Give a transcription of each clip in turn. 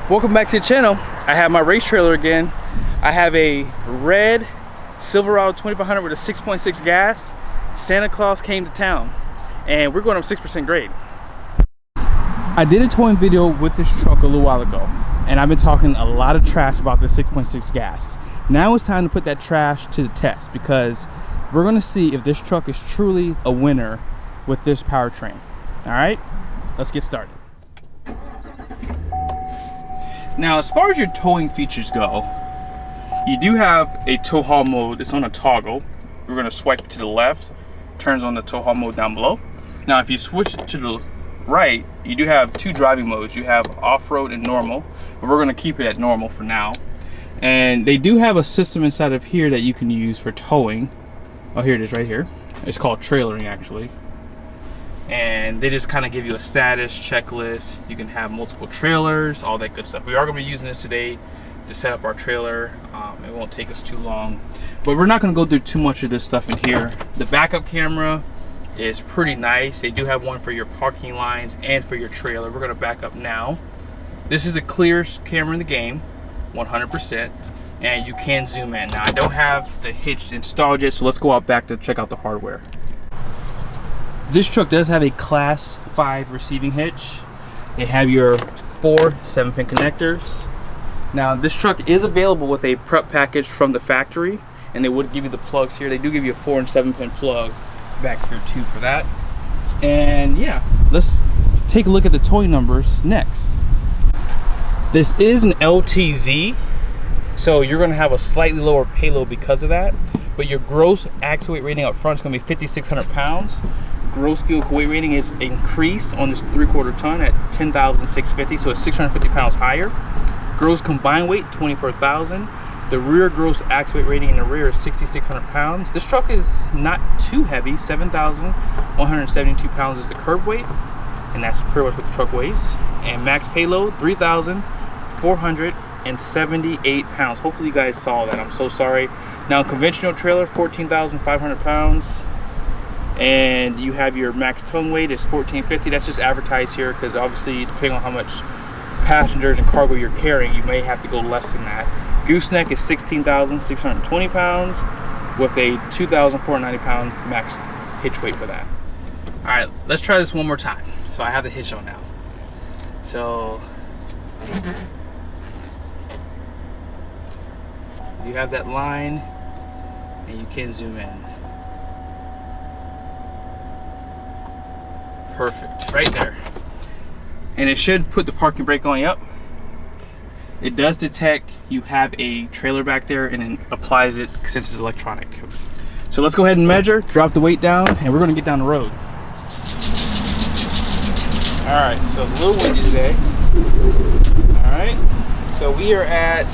Welcome back to the channel. I have my race trailer again. I have a red Silverado 2500 with a 6.6 gas. Santa Claus came to town and we're going up 6% grade. I did a towing video with this truck a little while ago and I've been talking a lot of trash about the 6.6 gas. Now it's time to put that trash to the test because we're going to see if this truck is truly a winner with this powertrain. All right, let's get started. Now, as far as your towing features go, you do have a tow haul mode. It's on a toggle. We're going to swipe it to the left, turns on the tow haul mode down below. Now, if you switch it to the right, you do have two driving modes. You have off-road and normal, but we're going to keep it at normal for now. And they do have a system inside of here that you can use for towing. Oh, here it is right here. It's called trailering, actually. And they just kind of give you a status checklist. You can have multiple trailers, all that good stuff. We are going to be using this today to set up our trailer. It won't take us too long, but we're not going to go through too much of this stuff in here. The backup camera is pretty nice. They do have one for your parking lines and for your trailer. We're going to back up now. This is the clearest camera in the game, 100%, and you can zoom in. Now, I don't have the hitch installed yet, so let's go out back to check out the hardware. This truck does have a class 5 receiving hitch. They have your 4 7-pin connectors. Now, this truck is available with a prep package from the factory, and they would give you the plugs here. They do give you a 4 and 7-pin plug back here too for that. And yeah, let's take a look at the towing numbers next. This is an LTZ, so you're going to have a slightly lower payload because of that, but your gross axle weight rating up front is going to be 5,600 pounds. Gross fuel weight rating is increased on this 3/4 ton at 10,650, so it's 650 pounds higher. Gross combined weight 24,000. The rear gross axle weight rating in the rear is 6,600 pounds. This truck is not too heavy. 7,172 pounds is the curb weight, and that's pretty much what the truck weighs. And max payload 3,478 pounds. Hopefully you guys saw that. I'm so sorry. Now, conventional trailer 14,500 pounds. And you have your max towing weight is 1,450. That's just advertised here because obviously depending on how much passengers and cargo you're carrying, you may have to go less than that. Gooseneck is 16,620 pounds with a 2,490 pound max hitch weight for that. All right, let's try this one more time. So I have the hitch on now. So you have that line and you can zoom in. Perfect, right there. And it should put the parking brake on. Yep. It does detect you have a trailer back there and it applies it since it's electronic. So let's go ahead and measure, drop the weight down, and we're gonna get down the road. All right, so it's a little windy today. All right, so we are at,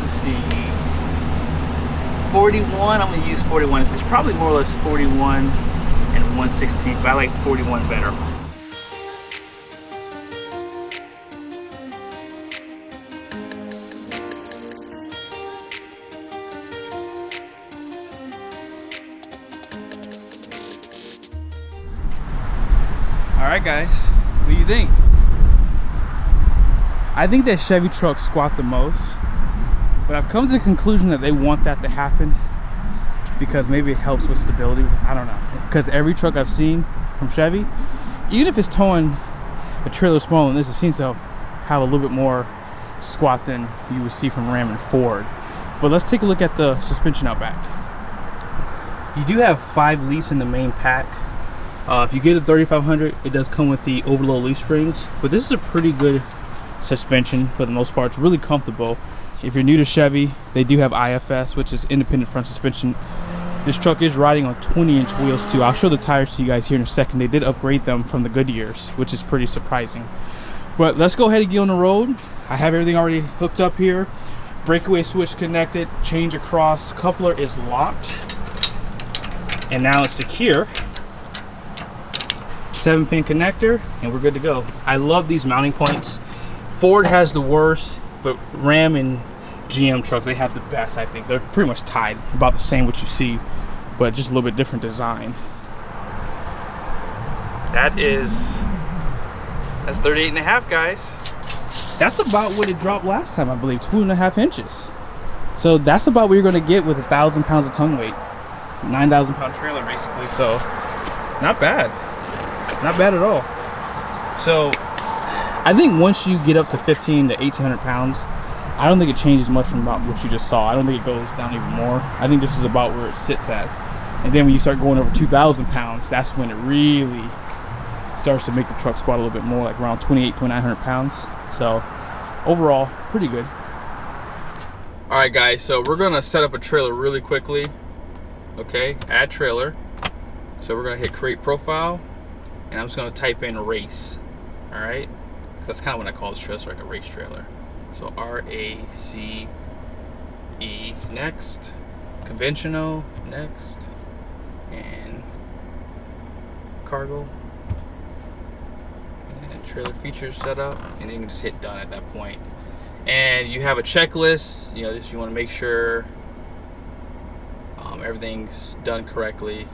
let's see, 41. I'm gonna use 41. It's probably more or less 41 and 1/16, but I like 41 better. All right, guys, what do you think? I think that Chevy trucks squat the most. But I've come to the conclusion that they want that to happen because maybe it helps with stability. I don't know. Because every truck I've seen from Chevy, even if it's towing a trailer smaller than this, it seems to have a little bit more squat than you would see from Ram and Ford. But let's take a look at the suspension out back. You do have 5 leafs in the main pack. If you get a 3500, it does come with the overload leaf springs. But this is a pretty good suspension for the most part. It's really comfortable. If you're new to Chevy, they do have IFS, which is independent front suspension. This truck is riding on 20-inch wheels too. I'll show the tires to you guys here in a second. They did upgrade them from the Goodyears, which is pretty surprising. But let's go ahead and get on the road. I have everything already hooked up here. Breakaway switch connected, change across, coupler is locked, and now it's secure. 7-pin connector, and we're good to go. I love these mounting points. Ford has the worst, but Ram and GM trucks, they have the best, I think. They're pretty much tied, about the same what you see, but just a little bit different design. That is That's 38.5, guys. That's about what it dropped last time, I believe, 2.5 inches. So that's about what you're gonna get with 1,000 pounds of tongue weight. 9,000 pound trailer, basically. So not bad. Not bad at all. So I think once you get up to 15 to 1,800 pounds, I don't think it changes much from about what you just saw. I don't think it goes down even more. I think this is about where it sits at. And then when you start going over 2,000 pounds, that's when it really starts to make the truck squat a little bit more, like around 2,900 pounds. So overall, pretty good. All right, guys, so we're gonna set up a trailer really quickly. Okay, add trailer. So we're gonna hit create profile, and I'm just gonna type in race. All right, that's kind of what I call this trailer, so like a race trailer. So RACE, next, conventional, next, and cargo, and trailer features set up, and then you can just hit done at that point. And you have a checklist, you know, this you want to make sure everything's done correctly.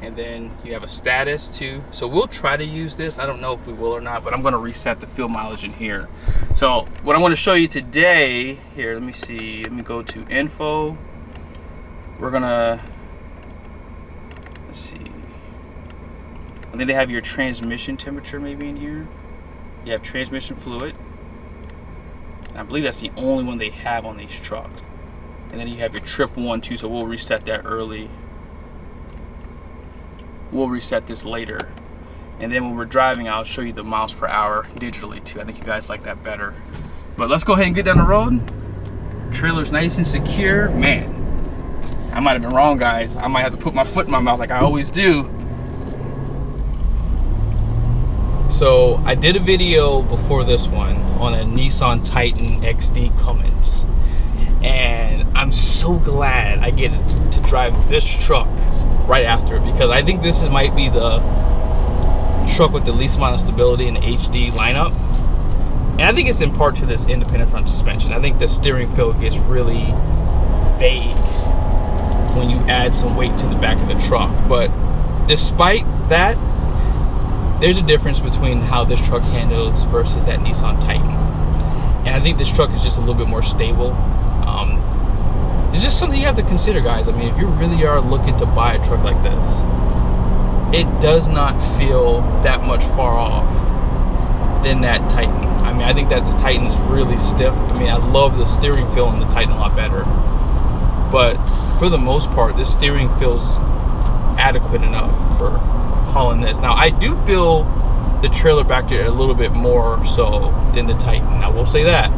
And then you have a status too. So we'll try to use this. I don't know if we will or not, but I'm going to reset the fuel mileage in here. So what I want to show you today, here, let me see. Let me go to info. We're going to, let's see. I think they have your transmission temperature maybe in here. You have transmission fluid. And I believe that's the only one they have on these trucks. And then you have your trip 1 too, so we'll reset that early. We'll reset this later. And then when we're driving, I'll show you the miles per hour digitally too. I think you guys like that better. But let's go ahead and get down the road. Trailer's nice and secure. Man, I might have been wrong, guys. I might have to put my foot in my mouth like I always do. So I did a video before this one on a Nissan Titan XD Cummins. And I'm so glad I get to drive this truck right after it, because I think this might be the truck with the least amount of stability in the HD lineup. And I think it's in part to this independent front suspension. I think the steering feel gets really vague when you add some weight to the back of the truck. But despite that, there's a difference between how this truck handles versus that Nissan Titan. And I think this truck is just a little bit more stable. It's just something you have to consider, guys. I mean, if you really are looking to buy a truck like this, it does not feel that much far off than that Titan. I mean, I think that the Titan is really stiff. I mean, I love the steering feel in the Titan a lot better. But for the most part, this steering feels adequate enough for hauling this. Now, I do feel the trailer back there a little bit more so than the Titan. I will say that.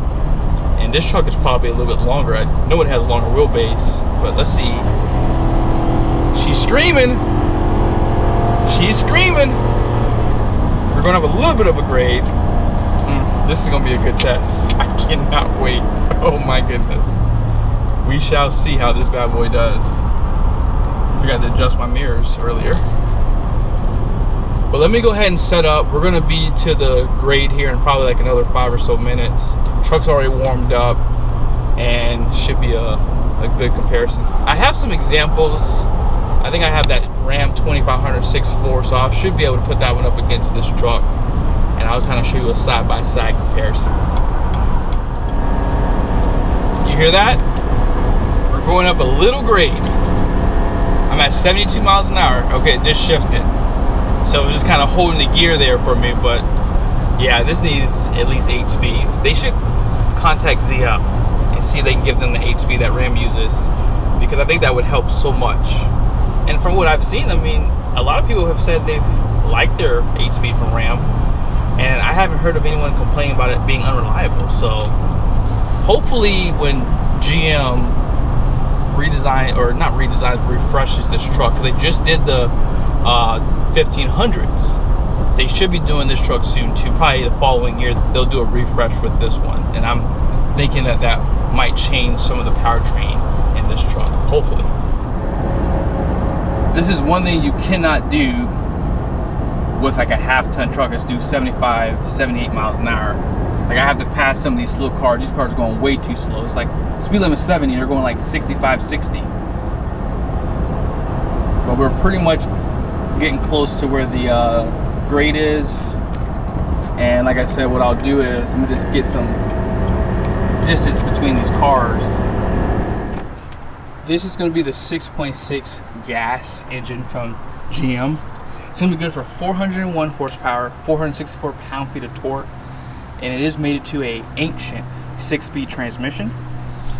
And this truck is probably a little bit longer. I know it has a longer wheelbase, but let's see. She's screaming. She's screaming. We're gonna have a little bit of a grade. This is gonna be a good test. I cannot wait. Oh my goodness. We shall see how this bad boy does. I forgot to adjust my mirrors earlier. But let me go ahead and set up. We're gonna be to the grade here in probably like another 5 or so minutes. Truck's already warmed up and should be a good comparison. I have some examples. I think I have that Ram 2500 6.4, so I should be able to put that one up against this truck, and I'll kind of show you a side-by-side comparison. You hear that? We're going up a little grade. I'm at 72 miles an hour. Okay, it just shifted. So it was just kind of holding the gear there for me, but yeah, this needs at least 8 speeds. They should contact ZF and see if they can give them the 8 speed that Ram uses, because I think that would help so much. And from what I've seen, I mean, a lot of people have said they've liked their 8 speed from Ram, and I haven't heard of anyone complaining about it being unreliable. So hopefully when GM refreshes this truck, because they just did the 1500s, they should be doing this truck soon too. Probably the following year they'll do a refresh with this one, and I'm thinking that that might change some of the powertrain in this truck, hopefully. This is one thing you cannot do with like a half-ton truck that's do 75, 78 miles an hour. Like, I have to pass some of these slow cars. These cars are going way too slow. It's like speed limit 70, they're going like 65, 60. But we're pretty much getting close to where the grade is. And like I said, what I'll do is I'm gonna just get some distance between these cars. This is gonna be the 6.6 gas engine from GM. It's gonna be good for 401 horsepower, 464 pound-feet of torque, and it is mated to a ancient 6-speed transmission.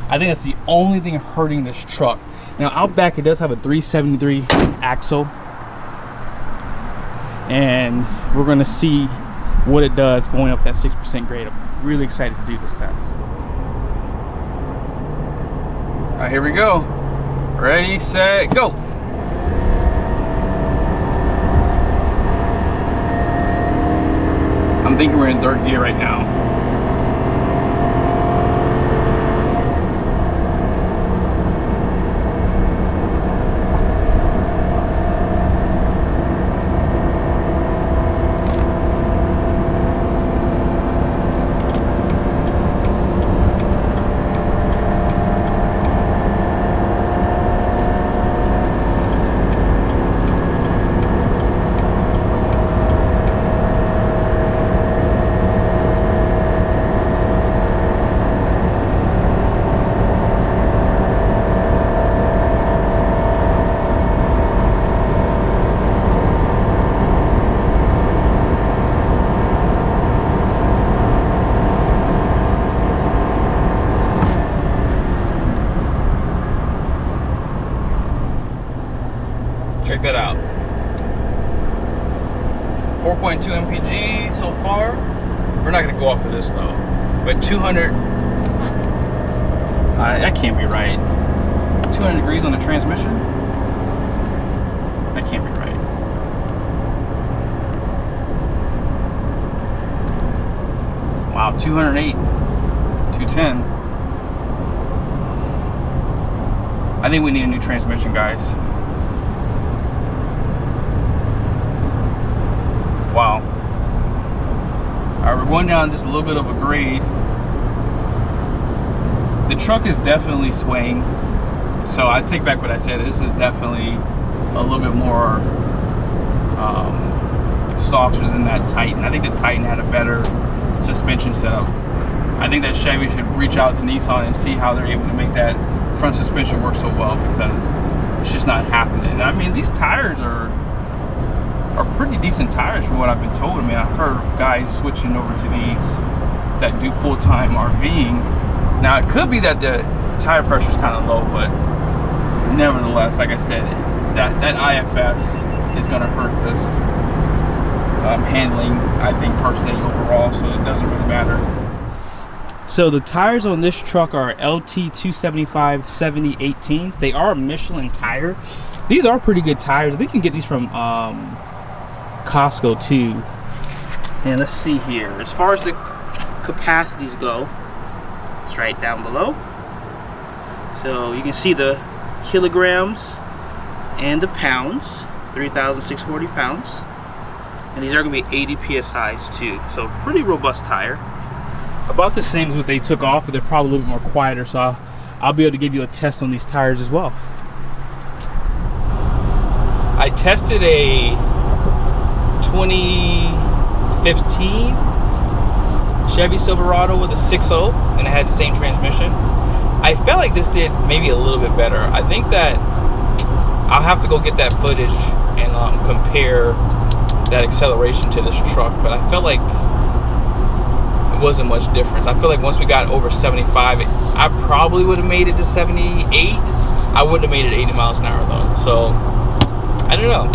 I think that's the only thing hurting this truck. Now out back it does have a 373 axle, and we're gonna see what it does going up that 6% grade. I'm really excited to do this test. All right, here we go. Ready, set, go. I'm thinking we're in third gear right now. Check that out. 4.2 mpg so far. We're not gonna go off of this though. But 200, that can't be right. 200 degrees on the transmission? That can't be right. Wow, 208, 210. I think we need a new transmission, guys. Wow. Alright, we're going down just a little bit of a grade. The truck is definitely swaying. So I take back what I said. This is definitely a little bit more softer than that Titan. I think the Titan had a better suspension setup. I think that Chevy should reach out to Nissan and see how they're able to make that front suspension work so well, because it's just not happening. And I mean, these tires are pretty decent tires from what I've been told. I mean, I've heard of guys switching over to these that do full-time RVing. Now, it could be that the tire pressure is kind of low, but nevertheless, like I said, that IFS is going to hurt this handling, I think, personally, overall, so it doesn't really matter. So the tires on this truck are LT 275 7018. They are a Michelin tire. These are pretty good tires. I think you can get these from Costco too. And let's see here, as far as the capacities go, it's right down below. So you can see the kilograms and the pounds, 3,640 pounds, and these are going to be 80 psi's too, so pretty robust tire. About the same as what they took off, but they're probably a little bit more quieter, so I'll be able to give you a test on these tires as well. I tested a 2015 Chevy Silverado with a 6.0, and it had the same transmission. I felt like this did maybe a little bit better. I think that I'll have to go get that footage and compare that acceleration to this truck, but I felt like it wasn't much difference. I feel like once we got over 75, I probably would have made it to 78. I wouldn't have made it 80 miles an hour though, so I don't know.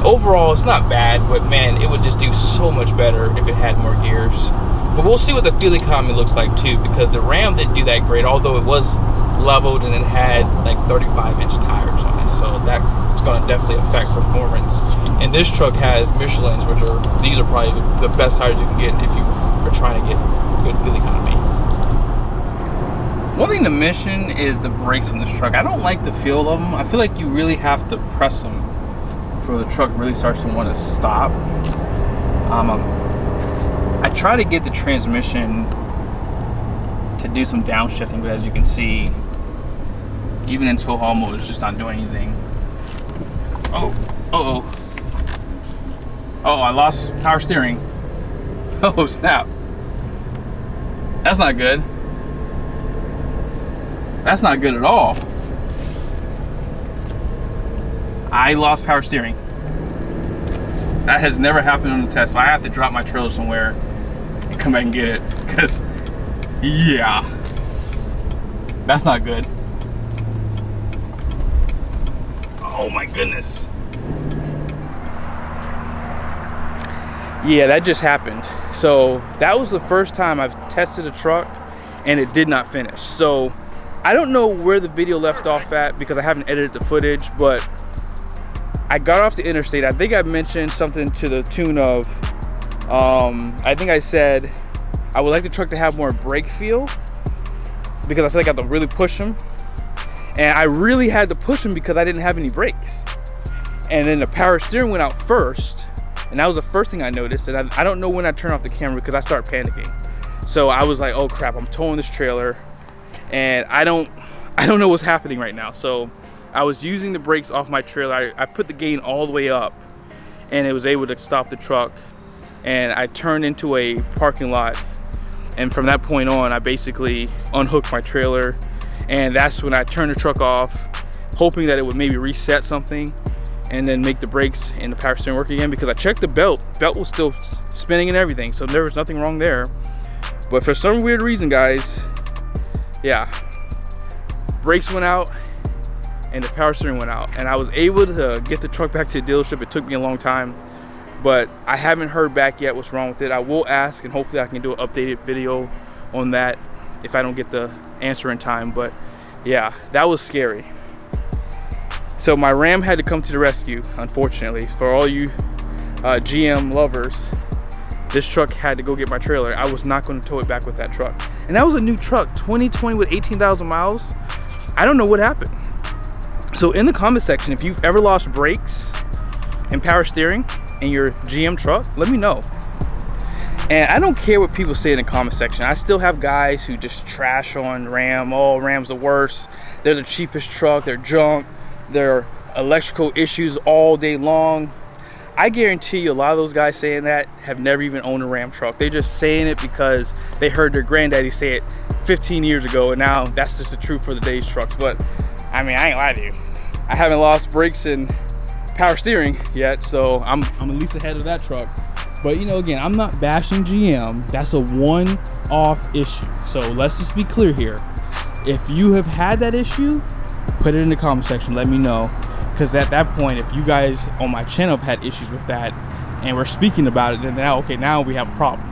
Overall, it's not bad, but man, it would just do so much better if it had more gears. But we'll see what the fuel economy looks like too, because the Ram didn't do that great, although it was leveled and it had like 35-inch tires on it, so that's going to definitely affect performance. And this truck has Michelins, which are, these are probably the best tires you can get if you are trying to get good fuel economy. One thing to mention is the brakes on this truck. I don't like the feel of them. I feel like you really have to press them for the truck really starts to want to stop. I try to get the transmission to do some downshifting, but as you can see, even in tow haul mode, it's just not doing anything. Oh, I lost power steering. Oh snap. That's not good. That's not good at all. I lost power steering. That has never happened on the test. So I have to drop my trailer somewhere and come back and get it. Because, yeah. That's not good. Oh my goodness. Yeah, that just happened. So that was the first time I've tested a truck and it did not finish. So I don't know where the video left off at because I haven't edited the footage, but I got off the interstate. I think I mentioned something to the tune of, I think I said I would like the truck to have more brake feel because I feel like I have to really push them. And I really had to push them because I didn't have any brakes. And then the power steering went out first. And that was the first thing I noticed. And I don't know when I turned off the camera because I started panicking. So I was like, oh crap, I'm towing this trailer. And I don't know what's happening right now. So I was using the brakes off my trailer. I put the gain all the way up and it was able to stop the truck. And I turned into a parking lot. And from that point on, I basically unhooked my trailer. And that's when I turned the truck off, hoping that it would maybe reset something and then make the brakes and the power steering work again, because I checked the belt was still spinning and everything, so there was nothing wrong there. But for some weird reason, guys, yeah, brakes went out and the power steering went out, and I was able to get the truck back to the dealership. It took me a long time, but I haven't heard back yet what's wrong with it. I will ask, and hopefully I can do an updated video on that if I don't get the answer in time. But yeah, that was scary. So my Ram had to come to the rescue, unfortunately. For all you GM lovers, this truck had to go get my trailer. I was not going to tow it back with that truck. And that was a new truck, 2020 with 18,000 miles. I don't know what happened. So in the comment section, if you've ever lost brakes and power steering in your GM truck, let me know. And I don't care what people say in the comment section. I still have guys who just trash on Ram. Oh, Ram's the worst. They're the cheapest truck. They're junk. They're electrical issues all day long. I guarantee you a lot of those guys saying that have never even owned a Ram truck. They're just saying it because they heard their granddaddy say it 15 years ago, and now that's just the truth for the day's trucks. But I mean, I ain't lying to you. I haven't lost brakes and power steering yet, so I'm at least ahead of that truck. But you know, again, I'm not bashing GM. That's a one-off issue. So let's just be clear here. If you have had that issue, put it in the comment section. Let me know. Because at that point, if you guys on my channel have had issues with that and we're speaking about it, then now, okay, now we have a problem.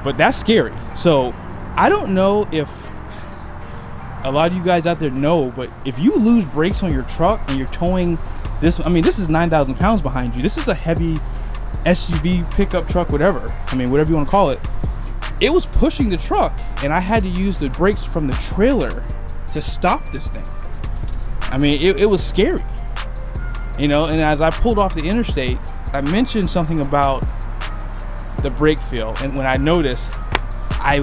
But that's scary. So I don't know if a lot of you guys out there know, but if you lose brakes on your truck and you're towing this, I mean, this is 9,000 pounds behind you. This is a heavy SUV, pickup truck, whatever. I mean, whatever you want to call it. It was pushing the truck and I had to use the brakes from the trailer to stop this thing. I mean, it was scary. You know, and as I pulled off the interstate, I mentioned something about the brake feel. And when I noticed I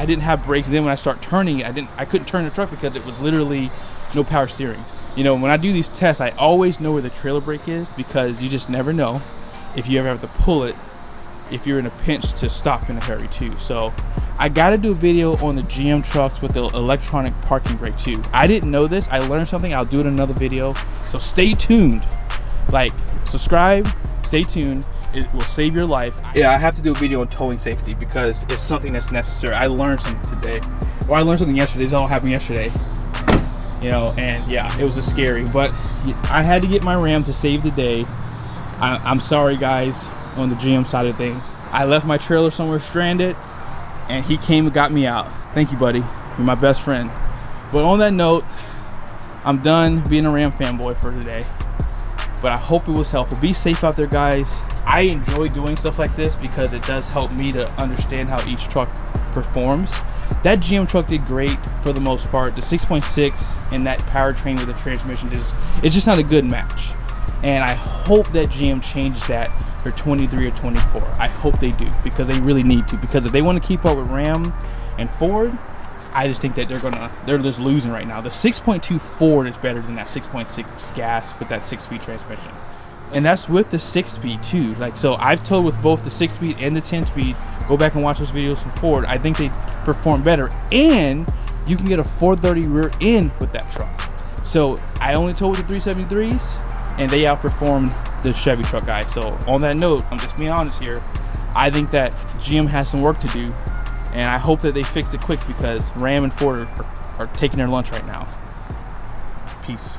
didn't have brakes, and then when I start turning, I couldn't turn the truck because it was literally no power steerings. You know, when I do these tests, I always know where the trailer brake is because you just never know if you ever have to pull it, if you're in a pinch to stop in a hurry too. So I got to do a video on the GM trucks with the electronic parking brake too. I didn't know this. I learned something. I'll do it in another video. So stay tuned. Like, subscribe, stay tuned. It will save your life. Yeah, I have to do a video on towing safety because it's something that's necessary. I learned something today, or I learned something yesterday. This all happened yesterday. You know, and yeah, it was just scary. But I had to get my Ram to save the day. I'm sorry, guys, on the GM side of things. I left my trailer somewhere stranded, and he came and got me out. Thank you, buddy. You're my best friend. But on that note, I'm done being a Ram fanboy for today. But I hope it was helpful. Be safe out there, guys. I enjoy doing stuff like this because it does help me to understand how each truck performs. That GM truck did great for the most part. The 6.6 and that powertrain with the transmission, it's just not a good match. And I hope that GM changes that for 23 or 24. I hope they do, because they really need to. Because if they want to keep up with Ram and Ford, I just think that they're just losing right now. The 6.2 Ford is better than that 6.6 gas with that 6-speed transmission. And that's with the 6-speed too. Like, so I've towed with both the 6-speed and the 10-speed. Go back and watch those videos from Ford. I think they perform better, and you can get a 430 rear end with that truck. So I only towed with the 373s, and they outperformed the Chevy truck guys. So on that note, I'm just being honest here. I think that GM has some work to do, and I hope that they fix it quick, because Ram and Ford are taking their lunch right now. Peace.